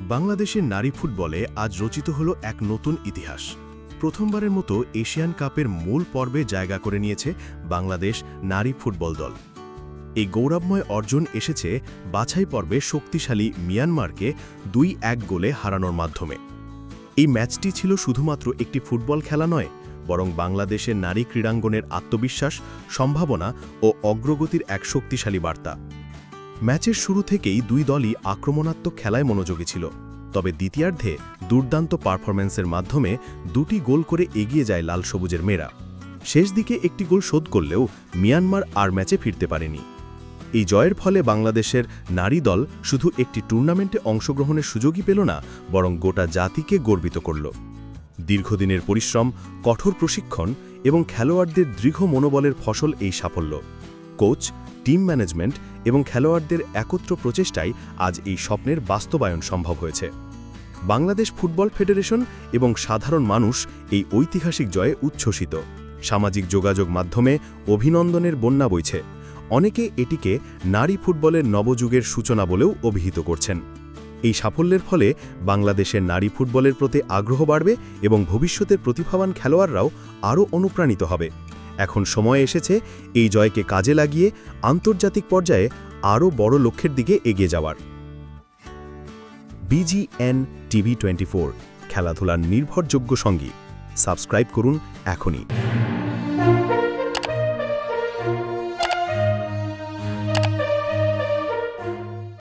বাংলাদেশের নারী ফুটবলে আজ রচিত হলো এক নতুন ইতিহাস। প্রথমবারের মতো এশিয়ান কাপের মূল পর্বে জায়গা করে নিয়েছে বাংলাদেশ নারী ফুটবল দল। এই গৌরবময় অর্জন এসেছে বাছাই পর্বে শক্তিশালী মিয়ানমারকে ২-১ গোলে হারানোর মাধ্যমে। এই ম্যাচটি ছিল শুধুমাত্র একটি ফুটবল খেলা নয়, বরং বাংলাদেশের নারী ক্রীড়াঙ্গনের আত্মবিশ্বাস, সম্ভাবনা ও অগ্রগতির এক শক্তিশালী বার্তা। ম্যাচের শুরু থেকেই দুই দলই আক্রমণাত্মক খেলায় মনোযোগী ছিল, তবে দ্বিতীয়ার্ধে দুর্দান্ত পারফরম্যান্সের মাধ্যমে ২টি গোল করে এগিয়ে যায় লাল সবুজের মেয়েরা। শেষ দিকে একটি গোল শোধ করলেও মিয়ানমার আর ম্যাচে ফিরতে পারেনি। এই জয়ের ফলে বাংলাদেশের নারী দল শুধু একটি টুর্নামেন্টে অংশগ্রহণের সুযোগই পেল না, বরং গোটা জাতিকে গর্বিত করল। দীর্ঘদিনের পরিশ্রম, কঠোর প্রশিক্ষণ এবং খেলোয়াড়দের দৃঢ় মনোবলের ফসল এই সাফল্য। কোচ, টিম ম্যানেজমেন্ট এবং খেলোয়াড়দের একত্র প্রচেষ্টায় আজ এই স্বপ্নের বাস্তবায়ন সম্ভব হয়েছে। বাংলাদেশ ফুটবল ফেডারেশন এবং সাধারণ মানুষ এই ঐতিহাসিক জয়ে উচ্ছ্বসিত। সামাজিক যোগাযোগ মাধ্যমে অভিনন্দনের বন্যা বইছে। অনেকে এটিকে নারী ফুটবলের নবযুগের সূচনা বলেও অভিহিত করছেন। এই সাফল্যের ফলে বাংলাদেশের নারী ফুটবলের প্রতি আগ্রহ বাড়বে এবং ভবিষ্যতের প্রতিভাবান খেলোয়াড়রাও আরও অনুপ্রাণিত হবে। এখন সময় এসেছে এই জয়কে কাজে লাগিয়ে আন্তর্জাতিক পর্যায়ে আরও বড় লক্ষ্যের দিকে এগিয়ে যাওয়ার। BGN TV 24, খেলাধুলার নির্ভরযোগ্য সঙ্গী। সাবস্ক্রাইব করুন এখনই।